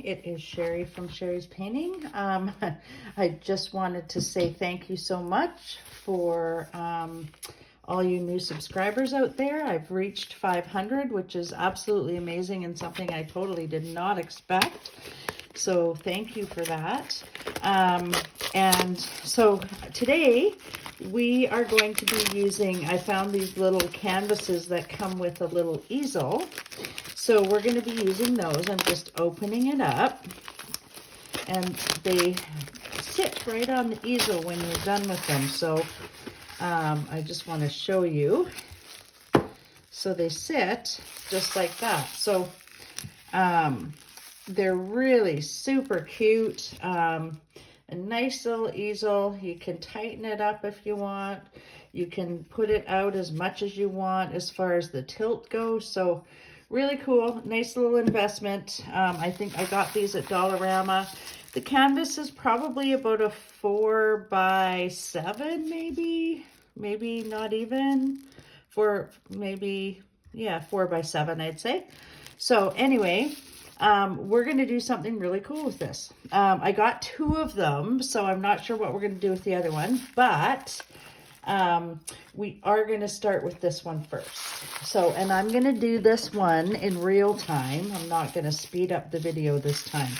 It is Sharie from Sharie's Painting. I just wanted to say thank you so much for all you new subscribers out there. I've reached 500, which is absolutely amazing and something I totally did not expect. So thank you for that. And so today we are going to be using, I found these little canvases that come with a little easel. So we're going to be using those. I'm just opening it up, and they sit right on the easel when you're done with them. So I just want to show you. So they sit just like that. So they're really super cute. A nice little easel. You can tighten it up if you want. You can put it out as much as you want as far as the tilt goes. So really cool, nice little investment. I think I got these at Dollarama. The canvas is probably about a 4x7, maybe not even. Yeah, 4x7, I'd say. So anyway, we're going to do something really cool with this. I got 2 of them, so I'm not sure what we're going to do with the other one, but we are going to start with this one first. So, and I'm going to do this one in real time. I'm not going to speed up the video this time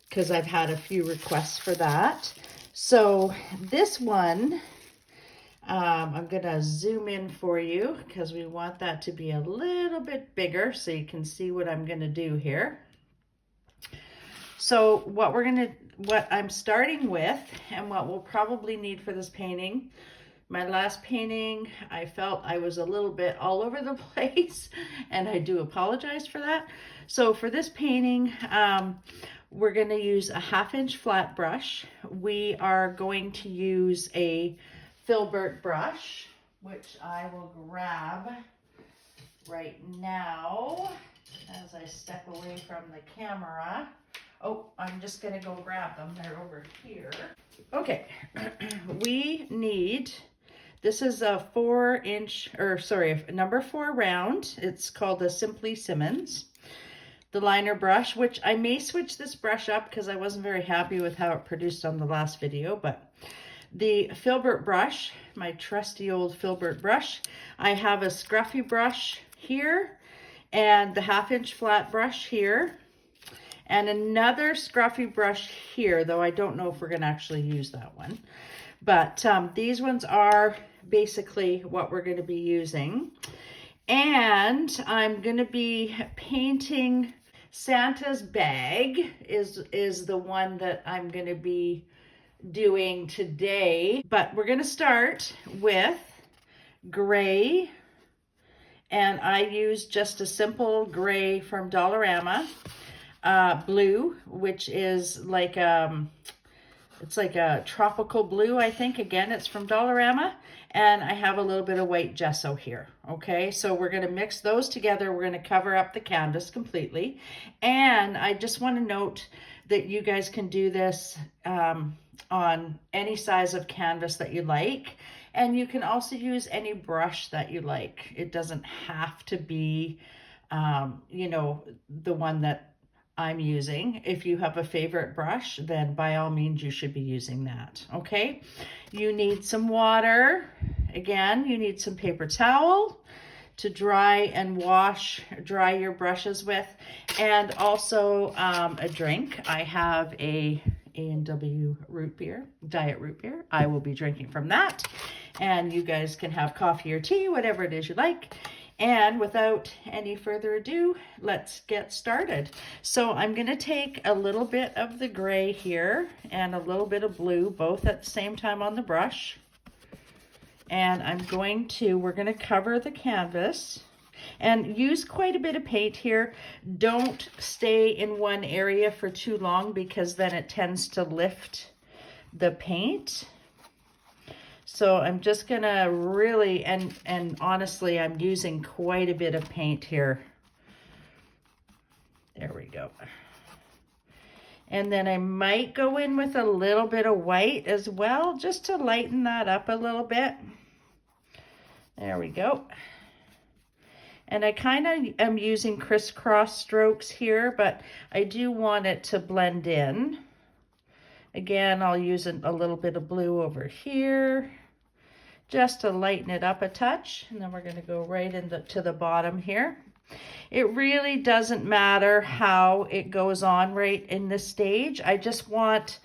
because I've had a few requests for that. So this one, I'm going to zoom in for you because we want that to be a little bit bigger so you can see what I'm going to do here. So what I'm starting with, and what we'll probably need for this painting, my last painting, I felt I was a little bit all over the place, and I do apologize for that. So for this painting, we're going to use a 1/2 inch flat brush. We are going to use a filbert brush, which I will grab right now as I step away from the camera. Oh, I'm just going to go grab them. They're over here. Okay, we need, this is a number 4 round. It's called a Simply Simmons. The liner brush, which I may switch this brush up because I wasn't very happy with how it produced on the last video, but the filbert brush, my trusty old filbert brush. I have a scruffy brush here and the 1/2 inch flat brush here. And another scruffy brush here, though I don't know if we're going to actually use that one. But these ones are basically what we're going to be using. And I'm going to be painting Santa's bag is the one that I'm going to be doing today. But we're going to start with gray. And I use just a simple gray from Dollarama. Blue, which is like it's like a tropical blue, I think. Again, it's from Dollarama, and I have a little bit of white gesso here. Okay, so we're going to mix those together. We're going to cover up the canvas completely, and I just want to note that you guys can do this on any size of canvas that you like, and you can also use any brush that you like. It doesn't have to be you know, the one that I'm using. If you have a favorite brush, then by all means you should be using that. Okay, you need some water. Again, you need some paper towel to dry your brushes with, and also a drink. I have a A&W root beer, diet root beer. I will be drinking from that, and you guys can have coffee or tea, whatever it is you like. And without any further ado, let's get started. So I'm going to take a little bit of the gray here and a little bit of blue, both at the same time on the brush. And we're going to cover the canvas and use quite a bit of paint here. Don't stay in one area for too long because then it tends to lift the paint. So I'm just gonna really, and honestly, I'm using quite a bit of paint here. There we go. And then I might go in with a little bit of white as well, just to lighten that up a little bit. There we go. And I kind of am using crisscross strokes here, but I do want it to blend in. Again, I'll use a little bit of blue over here just to lighten it up a touch. And then we're going to go right to the bottom here. It really doesn't matter how it goes on right in this stage. I just want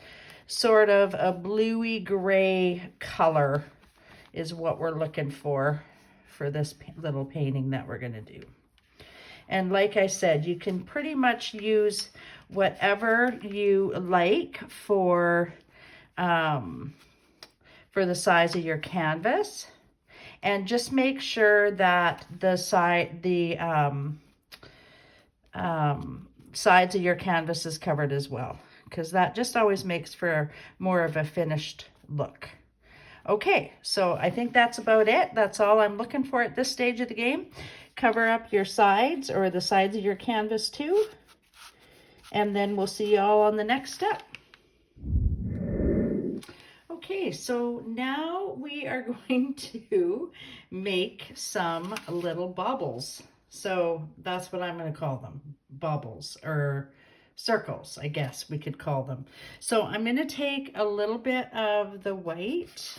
sort of a bluey gray color is what we're looking for this little painting that we're going to do. And like I said, you can pretty much use whatever you like for the size of your canvas. And just make sure that the sides of your canvas is covered as well, because that just always makes for more of a finished look. Okay, so I think that's about it. That's all I'm looking for at this stage of the game. Cover up your sides, or the sides of your canvas too. And then we'll see you all on the next step. Okay, so now we are going to make some little bubbles. So that's what I'm going to call them, bubbles, or circles, I guess we could call them. So I'm going to take a little bit of the white,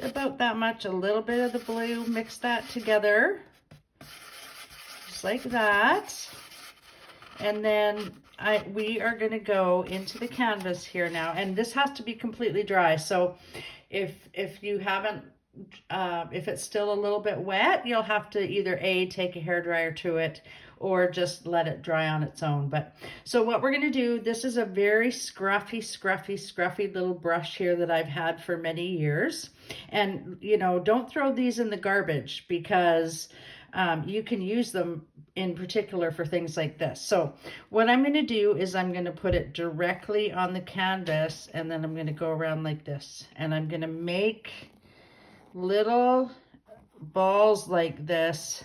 about that much, a little bit of the blue, mix that together, just like that. And then we are going to go into the canvas here now, and this has to be completely dry. So if you haven't, if it's still a little bit wet, you'll have to either take a hairdryer to it or just let it dry on its own. But so what we're going to do, this is a very scruffy little brush here that I've had for many years. And, you know, don't throw these in the garbage, because you can use them in particular for things like this. So what I'm going to do is I'm going to put it directly on the canvas, and then I'm going to go around like this, and I'm going to make little balls like this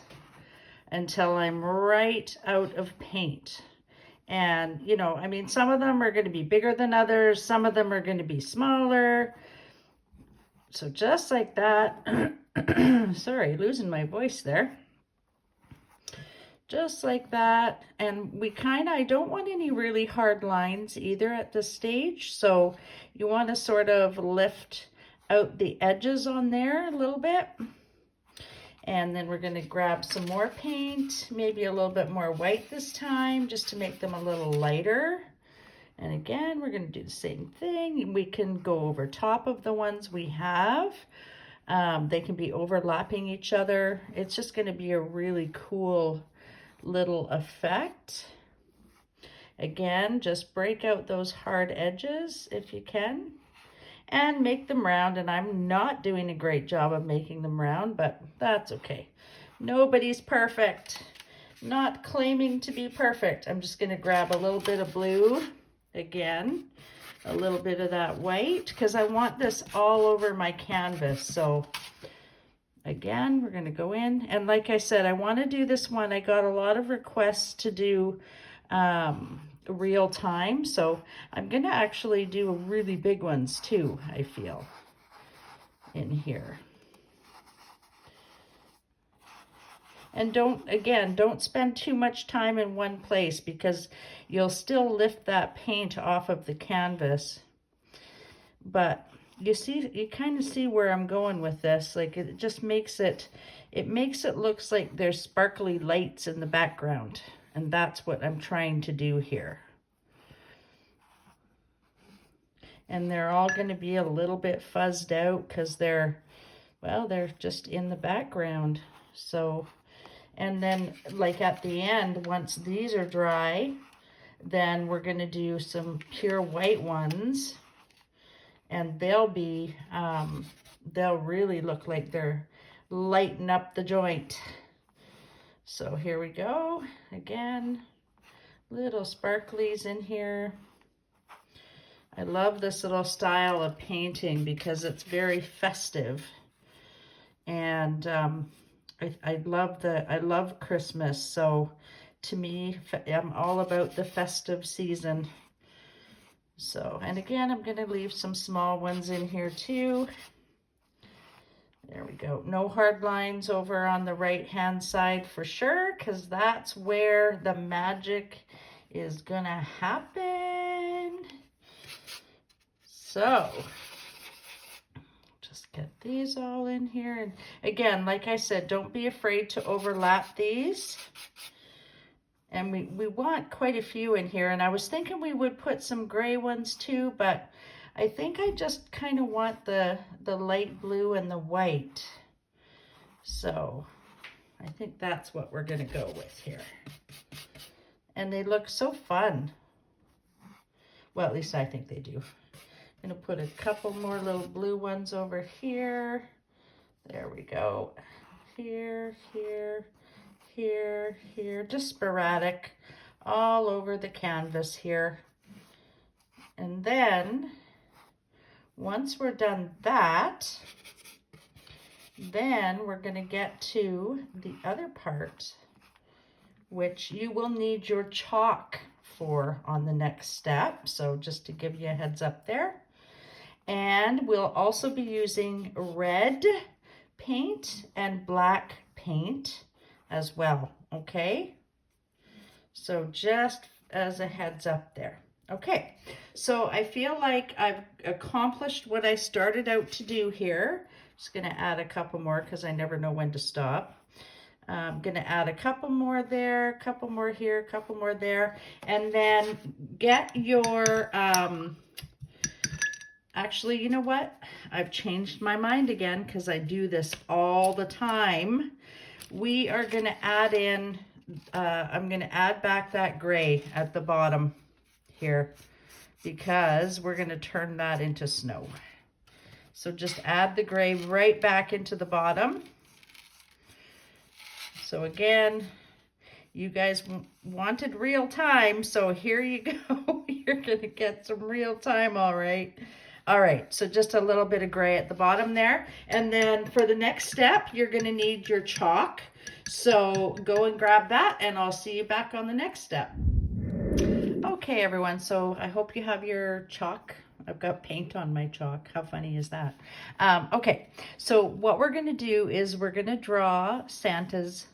until I'm right out of paint. And, you know, I mean, some of them are going to be bigger than others. Some of them are going to be smaller. So just like that. Sorry, losing my voice there. Just like that. And I don't want any really hard lines either at this stage. So you want to sort of lift out the edges on there a little bit. And then we're going to grab some more paint, maybe a little bit more white this time, just to make them a little lighter. And again, we're going to do the same thing. We can go over top of the ones we have. They can be overlapping each other. It's just going to be a really cool little effect. Again, just break out those hard edges if you can, and make them round. And I'm not doing a great job of making them round, but that's okay. Nobody's perfect. Not claiming to be perfect. I'm just going to grab a little bit of blue again, a little bit of that white, because I want this all over my canvas. So again, we're going to go in, and like I said, I want to do this one. I got a lot of requests to do real time, so I'm going to actually do really big ones too, I feel, in here. And don't spend too much time in one place, because you'll still lift that paint off of the canvas. But you kind of see where I'm going with this. Like, it just makes it looks like there's sparkly lights in the background. And that's what I'm trying to do here. And they're all going to be a little bit fuzzed out, because they're just in the background. So, and then like at the end, once these are dry, then we're going to do some pure white ones. And they'll really look like they're lighting up the joint. So here we go. Again, little sparklies in here. I love this little style of painting because it's very festive. And I love Christmas. So to me, I'm all about the festive season. So, and again, I'm going to leave some small ones in here too. There we go. No hard lines over on the right-hand side for sure, because that's where the magic is gonna happen. So, just get these all in here. And again, like I said, don't be afraid to overlap these. And we want quite a few in here. And I was thinking we would put some gray ones too, but I think I just kind of want the light blue and the white. So I think that's what we're gonna go with here. And they look so fun. Well, at least I think they do. I'm gonna put a couple more little blue ones over here. There we go. Here, here, here, here, just sporadic all over the canvas here. And then once we're done that, then we're going to get to the other part, which you will need your chalk for on the next step. So just to give you a heads up there. And we'll also be using red paint and black paint as well, okay? So just as a heads up there. Okay, so I feel like I've accomplished what I started out to do here. Just gonna add a couple more because I never know when to stop. I'm gonna add a couple more there, a couple more here, a couple more there, and then get your, actually, you know what? I've changed my mind again because I do this all the time. We are gonna add in, I'm gonna add back that gray at the bottom here because we're gonna turn that into snow. So just add the gray right back into the bottom. So again, you guys wanted real time, so here you go. You're gonna get some real time, all right. All right, so just a little bit of gray at the bottom there. And then for the next step, you're gonna need your chalk. So go and grab that and I'll see you back on the next step. Okay, everyone, so I hope you have your chalk. I've got paint on my chalk. How funny is that? Okay, so what we're gonna do is we're gonna draw Santa's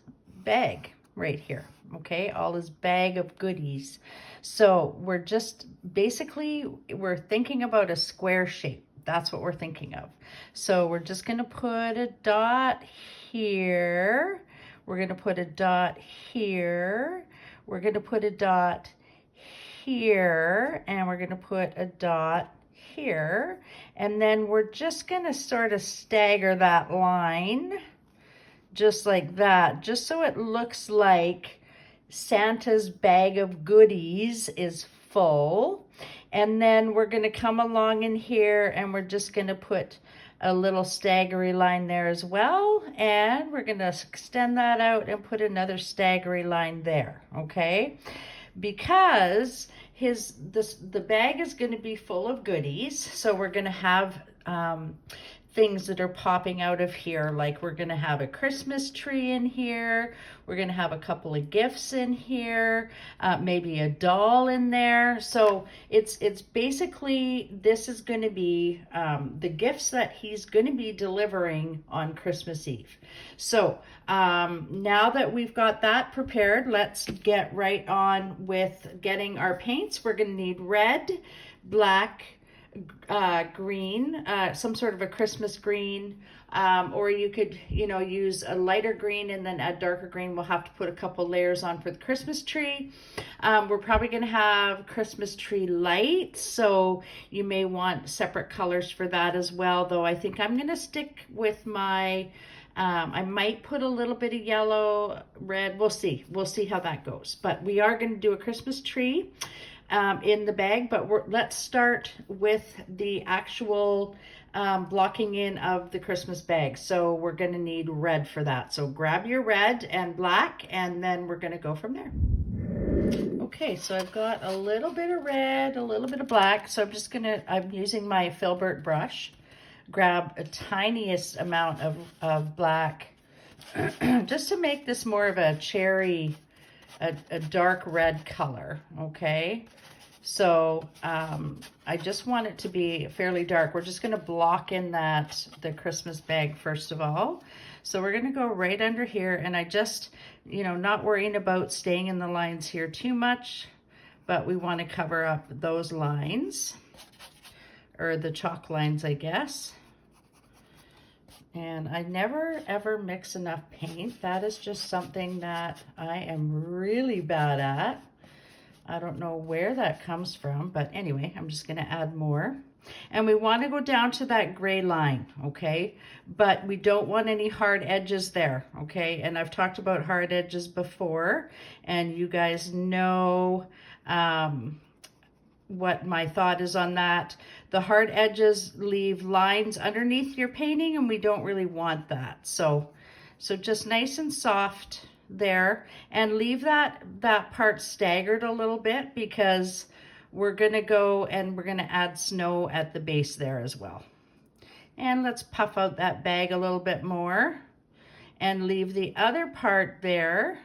bag right here, okay? All his bag of goodies. So we're just, basically, we're thinking about a square shape. That's what we're thinking of. So we're just gonna put a dot here. We're gonna put a dot here. We're gonna put a dot here, and we're gonna put a dot here, and then we're just gonna sort of stagger that line just like that, just so it looks like Santa's bag of goodies is full. And then we're gonna come along in here and we're just gonna put a little staggery line there as well, and we're gonna extend that out and put another staggery line there, okay? Because the bag is going to be full of goodies, so we're going to have things that are popping out of here, like we're going to have a Christmas tree in here, we're going to have a couple of gifts in here, maybe a doll in there. So it's basically, this is going to be the gifts that he's going to be delivering on Christmas Eve. So now that we've got that prepared, let's get right on with getting our paints. We're going to need red, black, green, some sort of a Christmas green, or you could, use a lighter green and then add darker green. We'll have to put a couple layers on for the Christmas tree. We're probably going to have Christmas tree lights, so you may want separate colors for that as well, though I think I'm going to stick with my, I might put a little bit of yellow, red, we'll see how that goes. But we are going to do a Christmas tree in the bag, but let's start with the actual blocking in of the Christmas bag. So we're going to need red for that. So grab your red and black, and then we're going to go from there. Okay, so I've got a little bit of red, a little bit of black. So I'm using my filbert brush. Grab a tiniest amount of black just to make this more of a cherry, a dark red color, okay? So I just want it to be fairly dark. We're just going to block in the Christmas bag first of all. So we're going to go right under here, and I just, you know, not worrying about staying in the lines here too much, but we want to cover up those lines, or the chalk lines, I guess. And I never ever mix enough paint. That is just something that I am really bad at. I don't know where that comes from, but anyway, I'm just going to add more. And we want to go down to that gray line, okay? But we don't want any hard edges there, okay? And I've talked about hard edges before, and you guys know what my thought is on that. The hard edges leave lines underneath your painting, and we don't really want that. So just nice and soft there, and leave that part staggered a little bit, because we're gonna go and we're gonna add snow at the base there as well. And let's puff out that bag a little bit more and leave the other part there.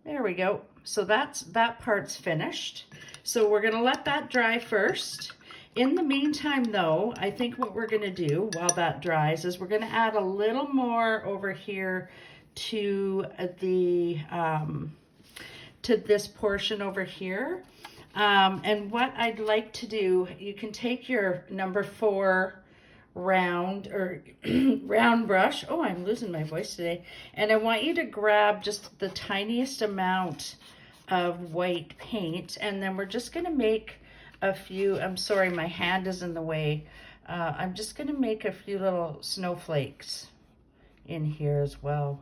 There we go. So that part's finished. So we're gonna let that dry first. In the meantime though, I think what we're gonna do while that dries is we're gonna add a little more over here to this portion over here. And what I'd like to do, you can take your number 4 round brush. Oh, I'm losing my voice today. And I want you to grab just the tiniest amount of white paint, and then we're just gonna make a few, I'm sorry, my hand is in the way. I'm just gonna make a few little snowflakes in here as well,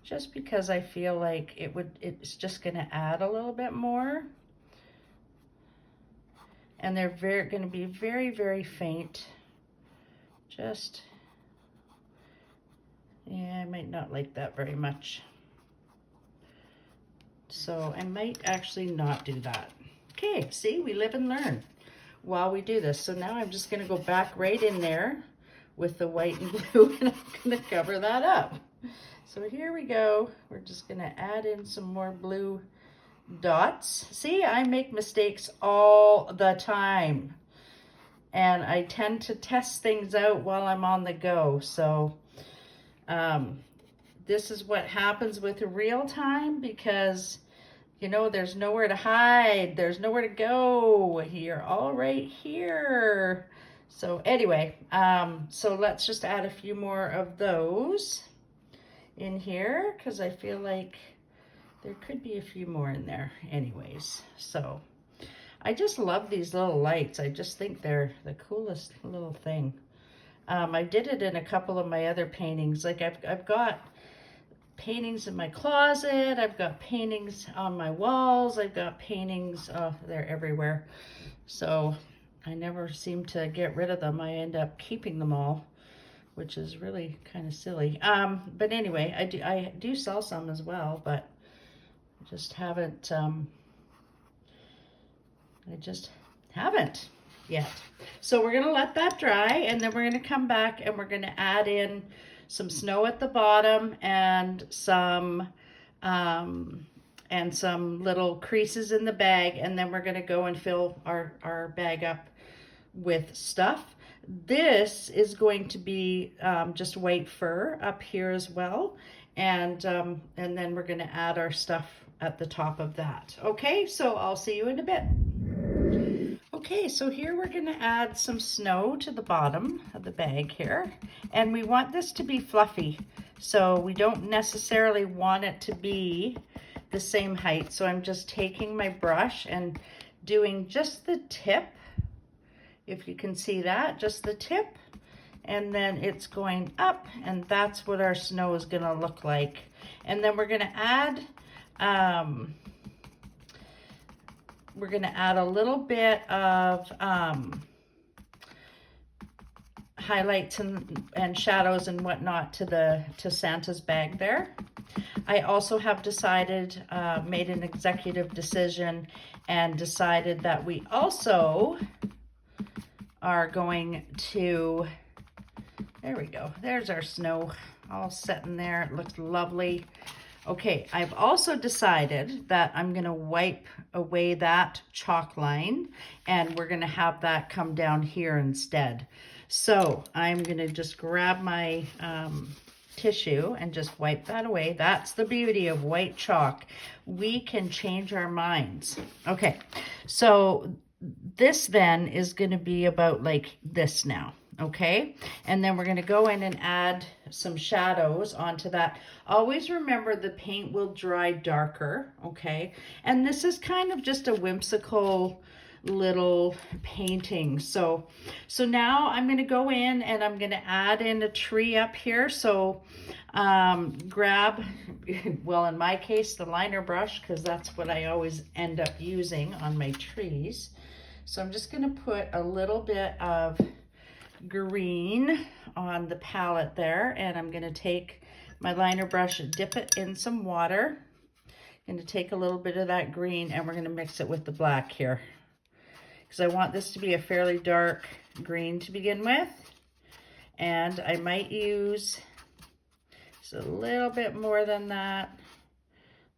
just because I feel like it's just gonna add a little bit more. And they're gonna be very, very faint. Just, yeah, I might not like that very much. So I might actually not do that. Okay, see, we live and learn while we do this. So now I'm just gonna go back right in there with the white and blue, and I'm gonna cover that up. So here we go. We're just gonna add in some more blue dots. See, I make mistakes all the time, and I tend to test things out while I'm on the go. So this is what happens with real time, because you know, there's nowhere to hide, there's nowhere to go. You're all right here. So anyway, so let's just add a few more of those in here, because I feel like there could be a few more in there anyways. So I just love these little lights. I just think they're the coolest little thing. I did it in a couple of my other paintings. Like I've got paintings in my closet, I've got paintings on my walls, I've got paintings, they're everywhere. So I never seem to get rid of them. I end up keeping them all, which is really kind of silly. But anyway, I do sell some as well, but I just haven't yet. So we're gonna let that dry, and then we're gonna come back and we're gonna add in some snow at the bottom, and some little creases in the bag, and then we're gonna go and fill our bag up with stuff. This is going to be just white fur up here as well, and then we're gonna add our stuff at the top of that. Okay, so I'll see you in a bit. Okay, so here we're gonna add some snow to the bottom of the bag here, and we want this to be fluffy, so we don't necessarily want it to be the same height. So I'm just taking my brush and doing just the tip, if you can see that, just the tip, and then it's going up, and that's what our snow is gonna look like. And then we're gonna add a little bit of highlights and shadows and whatnot to Santa's bag there. I also have decided, made an executive decision and decided that we also are going to, there we go, there's our snow all set in there. It looks lovely. Okay, I've also decided that I'm going to wipe away that chalk line and we're going to have that come down here instead. So I'm going to just grab my tissue and just wipe that away. That's the beauty of white chalk. We can change our minds. Okay, so this then is going to be about like this now. Okay, and then we're going to go in and add some shadows onto that. Always remember the paint will dry darker, okay? And this is kind of just a whimsical little painting. So now I'm going to go in and I'm going to add in a tree up here. So grab, well, in my case, the liner brush, because that's what I always end up using on my trees. So I'm just going to put a little bit of green on the palette there, and I'm going to take my liner brush and dip it in some water. I'm going to take a little bit of that green and we're going to mix it with the black here, because I want this to be a fairly dark green to begin with. And I might use just a little bit more than that,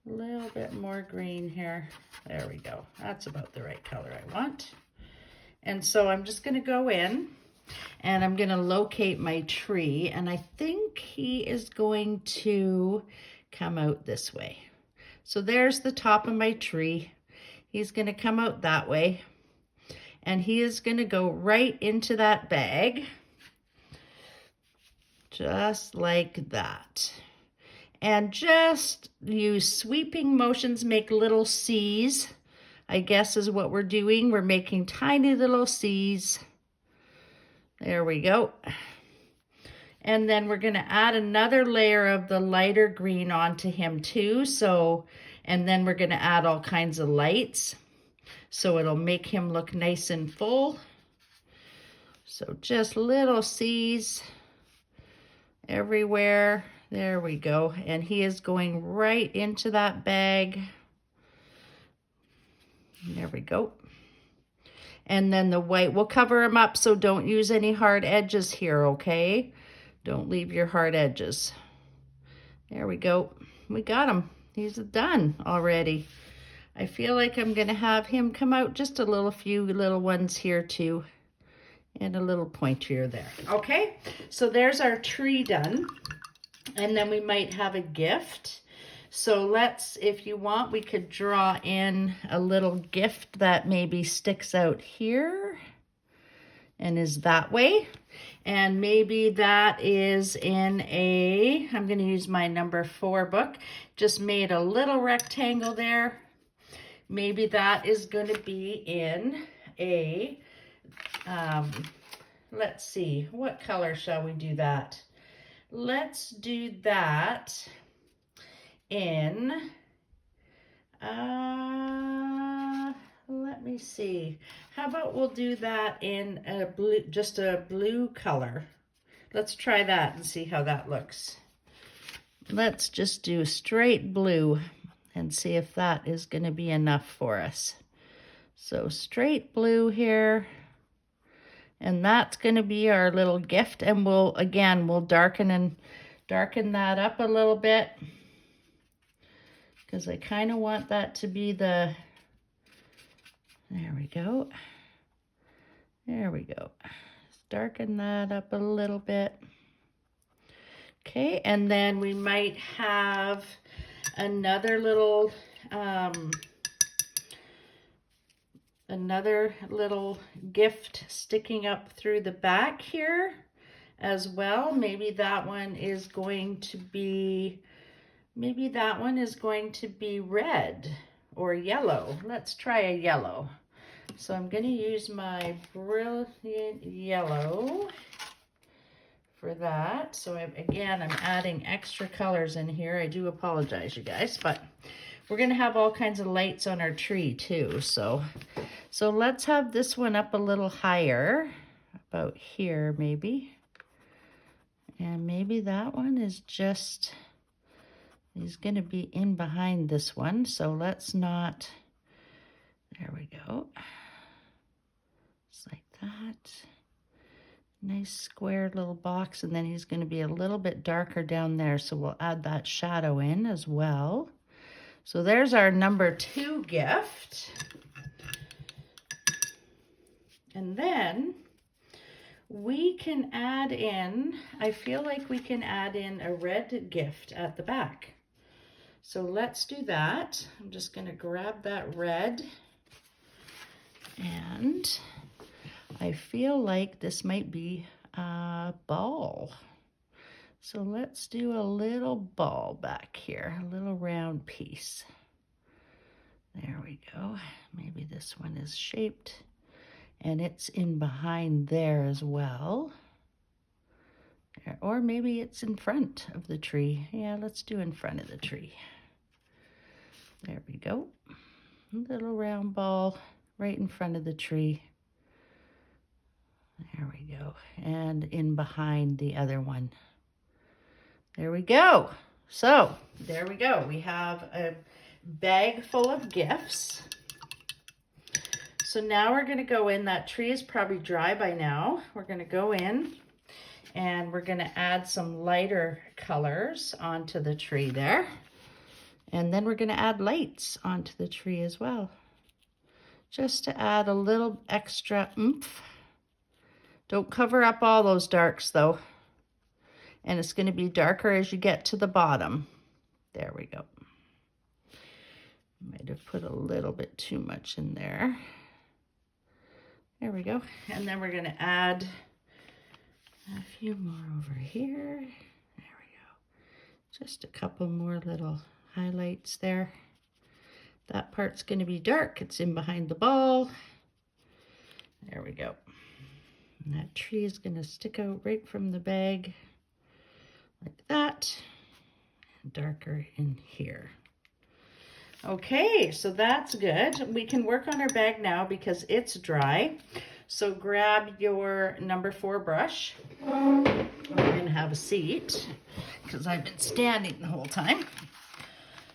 a little bit more green here. There we go. That's about the right color I want. And so I'm just going to go in and I'm going to locate my tree, and I think he is going to come out this way. So there's the top of my tree. He's going to come out that way, and he is going to go right into that bag, just like that. And just use sweeping motions, make little C's, I guess is what we're doing. We're making tiny little C's. There we go. And then we're going to add another layer of the lighter green onto him too. So, and then we're going to add all kinds of lights, so it'll make him look nice and full. So just little C's everywhere. There we go. And he is going right into that bag. There we go. And then the white will cover him up, so don't use any hard edges here, okay? Don't leave your hard edges. There we go. We got him. He's done already. I feel like I'm going to have him come out just a few little ones here too, and a little pointier there. Okay, so there's our tree done. And then we might have a gift. So let's, if you want, we could draw in a little gift that maybe sticks out here and is that way. And maybe that is in a, I'm going to use my number 4 book, just made a little rectangle there. Maybe that is going to be in a, let's see, what color shall we do that? Let's do that in, let me see. How about we'll do that in a blue, just a blue color. Let's try that and see how that looks. Let's just do straight blue and see if that is going to be enough for us. So straight blue here. And that's going to be our little gift. And we'll darken that up a little bit, because I kind of want that to be the, there we go. There we go. Let's darken that up a little bit. Okay, and then we might have another little, gift sticking up through the back here as well. Maybe that one is going to be, red or yellow. Let's try a yellow. So I'm going to use my brilliant yellow for that. So I'm adding extra colors in here. I do apologize, you guys, but we're going to have all kinds of lights on our tree too. So let's have this one up a little higher, about here maybe. And maybe that one is just, he's going to be in behind this one. So let's not, there we go. Just like that. Nice square little box, and then he's going to be a little bit darker down there, so we'll add that shadow in as well. So there's our number 2 gift. And then we can add in, I feel like we can add in a red gift at the back. So let's do that. I'm just going to grab that red, and I feel like this might be a ball. So let's do a little ball back here, a little round piece. There we go. Maybe this one is shaped, and it's in behind there as well. Or maybe it's in front of the tree. Yeah, let's do in front of the tree. There we go. A little round ball right in front of the tree. There we go. And in behind the other one. There we go. So there we go. We have a bag full of gifts. So now we're going to go in. That tree is probably dry by now. We're going to go in and we're going to add some lighter colors onto the tree there. And then we're going to add lights onto the tree as well, just to add a little extra oomph. Don't cover up all those darks though. And it's going to be darker as you get to the bottom. There we go. Might have put a little bit too much in there. There we go. And then we're going to add a few more over here. There we go. Just a couple more little highlights there. That part's going to be dark. It's in behind the ball. There we go. And that tree is going to stick out right from the bag like that. And darker in here. Okay, so that's good. We can work on our bag now because it's dry. So grab your number 4 brush. I'm going to have a seat because I've been standing the whole time.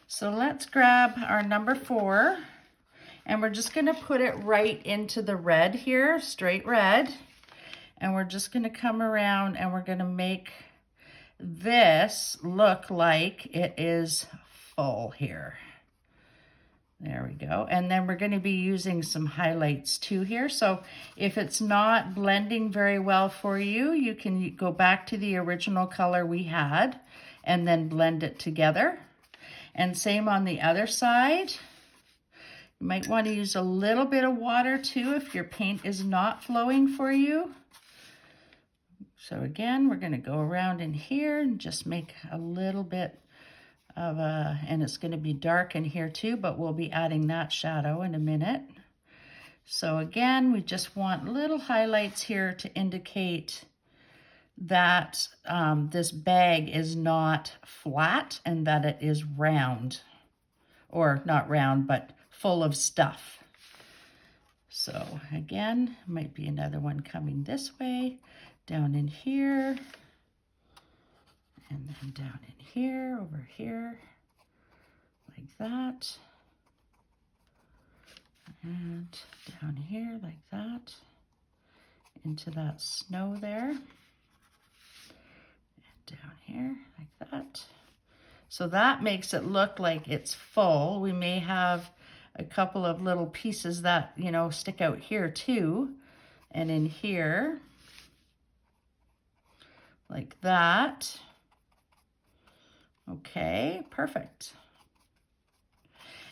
So let's grab our number 4, and we're just going to put it right into the red here, straight red. And we're just going to come around and we're going to make this look like it is full here. There we go. And then we're going to be using some highlights too here. So if it's not blending very well for you, you can go back to the original color we had and then blend it together. And same on the other side. You might want to use a little bit of water too if your paint is not flowing for you. So again, we're going to go around in here and just make a little bit of a, and it's going to be dark in here too, but we'll be adding that shadow in a minute. So again, we just want little highlights here to indicate that this bag is not flat and that it is round, or not round, but full of stuff. So again, might be another one coming this way, down in here, and then down in here, over here, like that, and down here like that, into that snow there, and down here like that. So that makes it look like it's full. We may have a couple of little pieces that, you know, stick out here too, and in here, like that. Okay, perfect.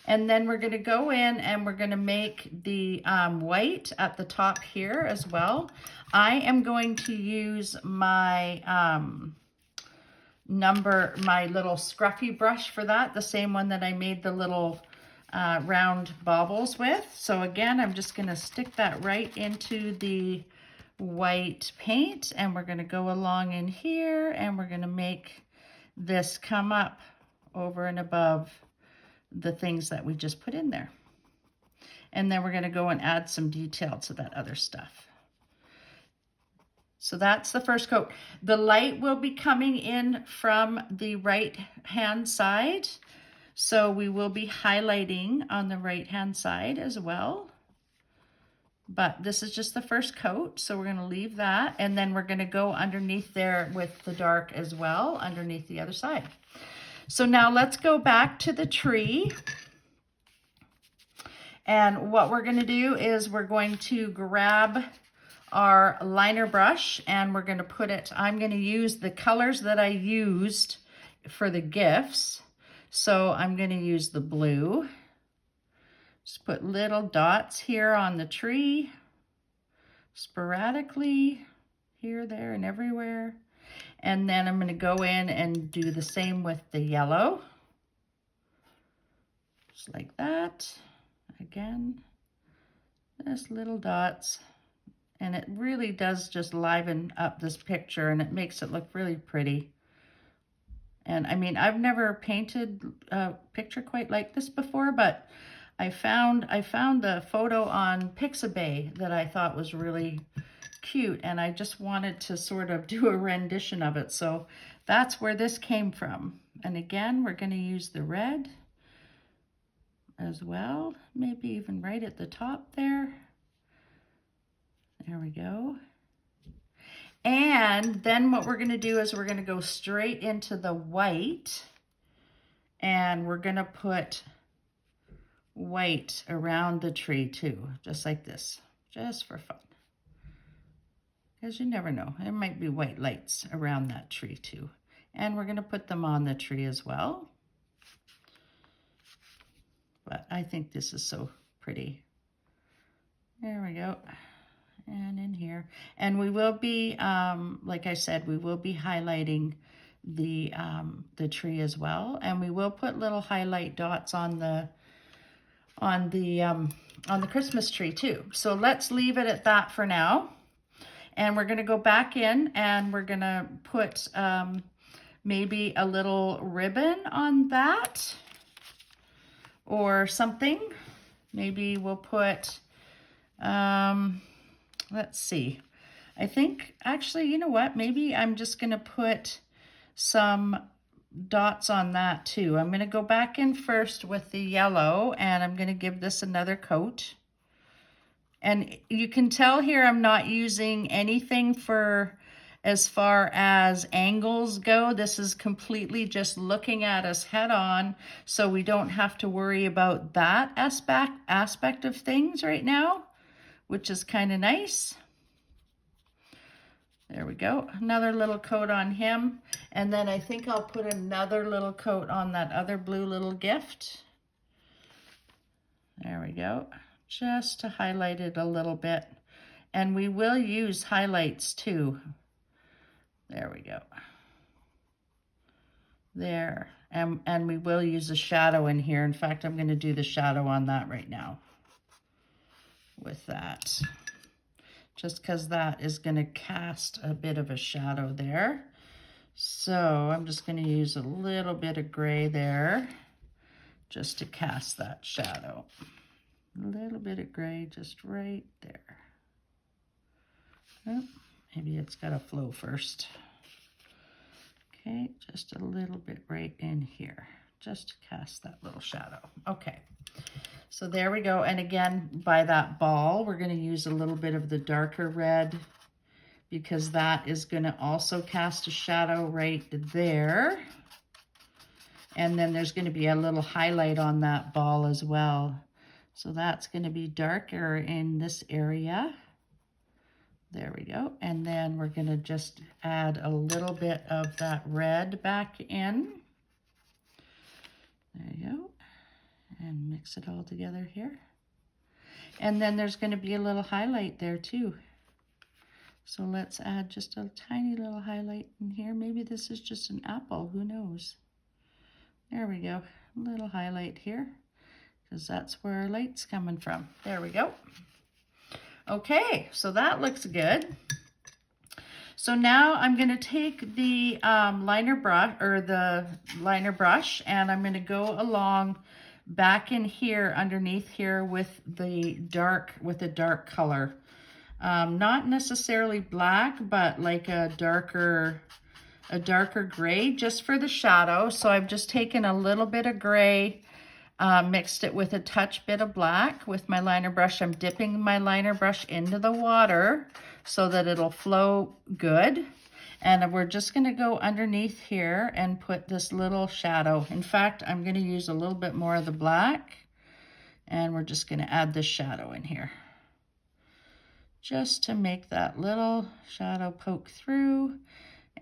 And then we're going to go in and we're going to make the white at the top here as well. I am going to use my my little scruffy brush for that, the same one that I made the little round baubles with. So again, I'm just going to stick that right into the white paint, and we're going to go along in here, and we're going to make this come up over and above the things that we just put in there. And then we're going to go and add some detail to that other stuff. So that's the first coat. The light will be coming in from the right hand side. So we will be highlighting on the right hand side as well. But this is just the first coat, so we're going to leave that, and then we're going to go underneath there with the dark as well, underneath the other side. So now let's go back to the tree. And what we're going to do is we're going to grab our liner brush and we're going to put it, I'm going to use the colors that I used for the gifts. So I'm going to use the blue. Just put little dots here on the tree, sporadically, here, there, and everywhere. And then I'm going to go in and do the same with the yellow. Just like that. Again, just little dots. And it really does just liven up this picture and it makes it look really pretty. And I mean, I've never painted a picture quite like this before, but I found the photo on Pixabay that I thought was really cute, and I just wanted to sort of do a rendition of it. So that's where this came from. And again, we're going to use the red as well, maybe even right at the top there. There we go. And then what we're going to do is we're going to go straight into the white, and we're going to put white around the tree too, just like this, just for fun. Because you never know, there might be white lights around that tree too. And we're going to put them on the tree as well. But I think this is so pretty. There we go. And in here. And we will be, like I said, we will be highlighting the tree as well. And we will put little highlight dots on the Christmas tree too. So let's leave it at that for now. And we're going to go back in and we're going to put maybe a little ribbon on that or something. Maybe we'll put, let's see. I think actually, you know what? Maybe I'm just going to put some dots on that too. I'm going to go back in first with the yellow and I'm going to give this another coat. And you can tell here I'm not using anything for as far as angles go. This is completely just looking at us head on, so we don't have to worry about that aspect of things right now, which is kind of nice. There we go. Another little coat on him. And then I think I'll put another little coat on that other blue little gift. There we go. Just to highlight it a little bit. And we will use highlights too. There we go. There. And we will use a shadow in here. In fact, I'm going to do the shadow on that right now. With that. Just because that is going to cast a bit of a shadow there. So I'm just going to use a little bit of gray there just to cast that shadow. A little bit of gray just right there. Oh, maybe it's got to flow first. Okay, just a little bit right in here, just to cast that little shadow. Okay. So there we go. And again, by that ball, we're going to use a little bit of the darker red because that is going to also cast a shadow right there. And then there's going to be a little highlight on that ball as well. So that's going to be darker in this area. There we go. And then we're going to just add a little bit of that red back in. There you go. And mix it all together here. And then there's going to be a little highlight there too. So let's add just a tiny little highlight in here. Maybe this is just an apple, who knows? There we go, a little highlight here, because that's where our light's coming from. There we go. Okay, so that looks good. So now I'm going to take the liner brush and I'm going to go along back in here underneath here with the dark color. Not necessarily black, but like a darker gray just for the shadow. So I've just taken a little bit of gray Mixed it with a touch bit of black. With my liner brush, I'm dipping my liner brush into the water so that it'll flow good. And we're just going to go underneath here and put this little shadow. In fact, I'm going to use a little bit more of the black, and we're just going to add this shadow in here, just to make that little shadow poke through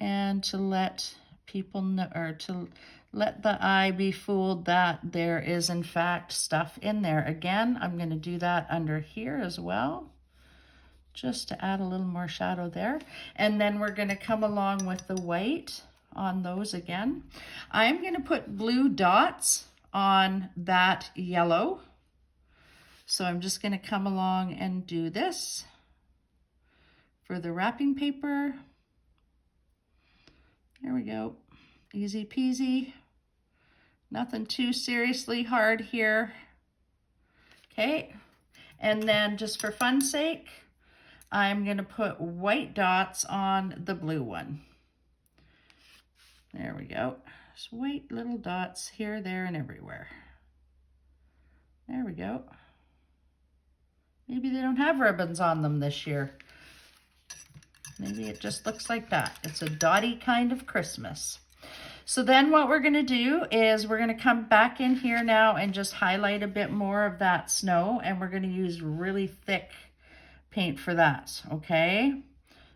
and to let people know, or to let the eye be fooled that there is in fact stuff in there. Again, I'm going to do that under here as well, just to add a little more shadow there. And then we're going to come along with the white on those again. I'm going to put blue dots on that yellow. So I'm just going to come along and do this for the wrapping paper. There we go. Easy peasy. Nothing too seriously hard here. Okay. And then just for fun's sake, I'm going to put white dots on the blue one. There we go. Just white little dots here, there, and everywhere. There we go. Maybe they don't have ribbons on them this year. Maybe it just looks like that. It's a dotty kind of Christmas. So then what we're going to do is we're going to come back in here now and just highlight a bit more of that snow, and we're going to use really thick paint for that, okay?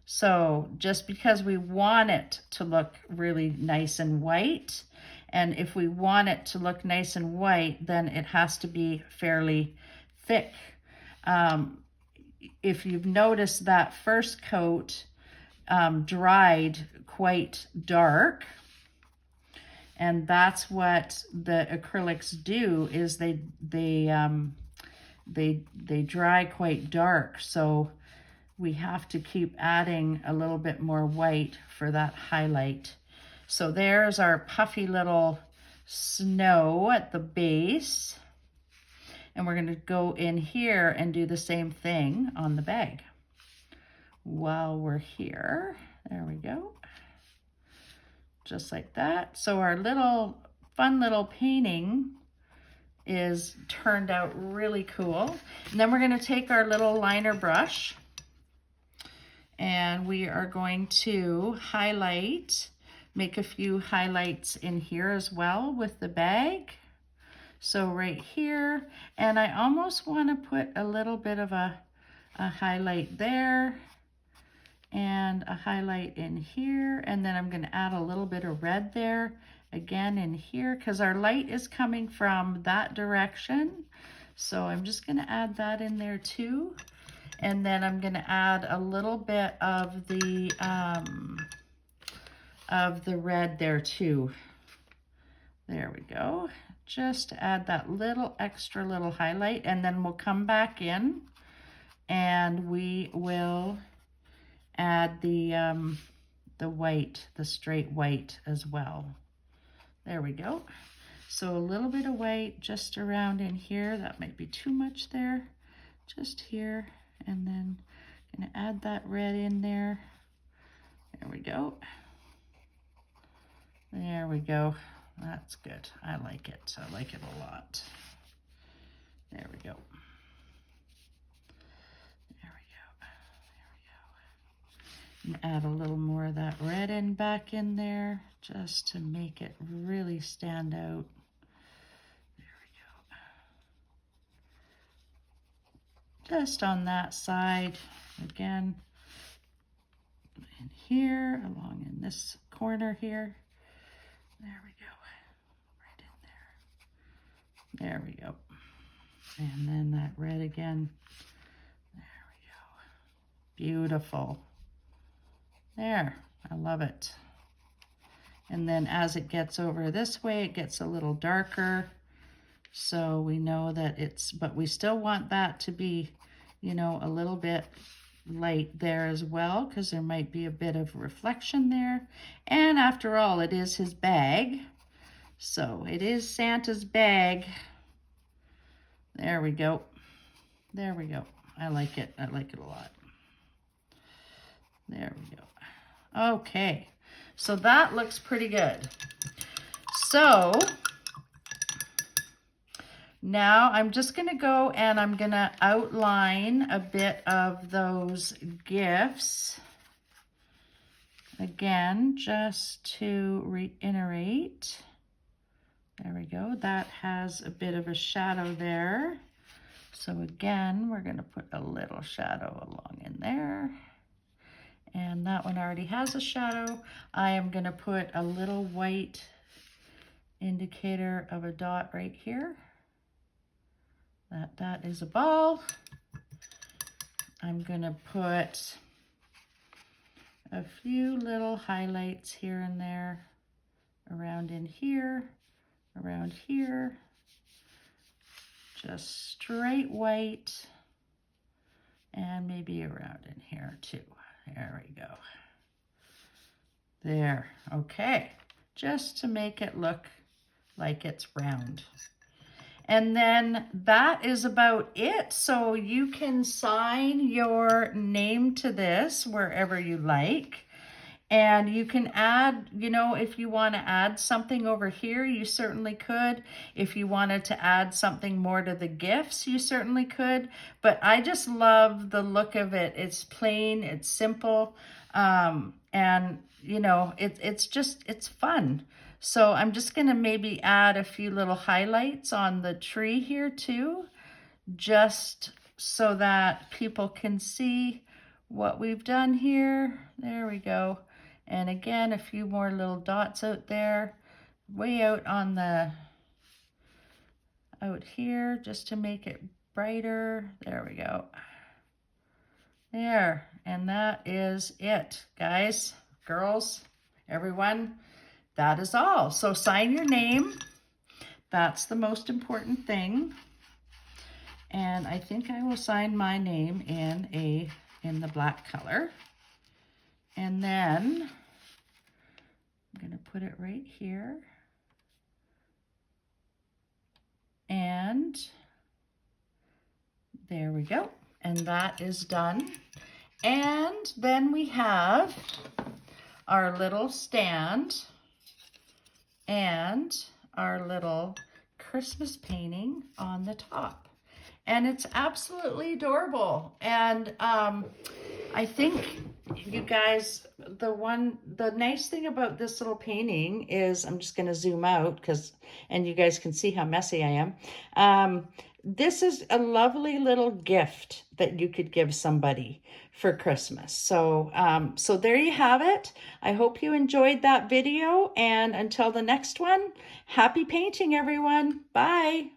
So just because we want it to look really nice and white, and if we want it to look nice and white, then it has to be fairly thick. If you've noticed, that first coat dried quite dark, and that's what the acrylics do, is they dry quite dark. So we have to keep adding a little bit more white for that highlight. So there's our puffy little snow at the base. And we're going to go in here and do the same thing on the bag. While we're here, there we go. Just like that. So our little fun little painting is turned out really cool. And then we're going to take our little liner brush and we are going to highlight, make a few highlights in here as well with the bag. So right here, and I almost want to put a little bit of a highlight there and a highlight in here, and then I'm going to add a little bit of red there again in here because our light is coming from that direction. So I'm just going to add that in there too, and then I'm going to add a little bit of the red there too. There we go. Just to add that little extra little highlight, and then we'll come back in and we will add the white, the straight white as well. There we go. So a little bit of white just around in here. That might be too much there. Just here, and then I'm gonna add that red in there. There we go. There we go. That's good. I like it. I like it a lot. There we go. There we go. There we go. And add a little more of that red in back in there just to make it really stand out. There we go. Just on that side again. In here, along in this corner here. There we go. There we go. And then that red again. There we go. Beautiful. There, I love it. And then as it gets over this way, it gets a little darker. So we know that it's, but we still want that to be, you know, a little bit light there as well, because there might be a bit of reflection there. And after all, it is his bag. So it is Santa's bag. There we go. There we go. I like it. I like it a lot. There we go. Okay. So that looks pretty good. So Now I'm just gonna go and I'm gonna outline a bit of those gifts. Again, just to reiterate. There we go. That has a bit of a shadow there. So again, we're gonna put a little shadow along in there. And that one already has a shadow. I am gonna put a little white indicator of a dot right here. That is a ball. I'm gonna put a few little highlights here and there, around in here, around here, just straight white, and maybe around in here too. There we go. There, okay, just to make it look like it's round. And then that is about it. So you can sign your name to this wherever you like. And you can add, you know, if you want to add something over here, you certainly could. If you wanted to add something more to the gifts, you certainly could. But I just love the look of it. It's plain, it's simple, and, you know, it's fun. So I'm just going to maybe add a few little highlights on the tree here too, just so that people can see what we've done here. There we go. And again, a few more little dots out there, way out on the, out here, just to make it brighter. There we go. There, and that is it, guys, girls, everyone. That is all. So sign your name. That's the most important thing. And I think I will sign my name in the black color. And then I'm going to put it right here. And there we go. And that is done. And then we have our little stand and our little Christmas painting on the top. And it's absolutely adorable. And I think, you guys, the nice thing about this little painting is, I'm just gonna zoom out and you guys can see how messy I am. This is a lovely little gift that you could give somebody for Christmas. So, so there you have it. I hope you enjoyed that video, and until the next one, happy painting, everyone. Bye.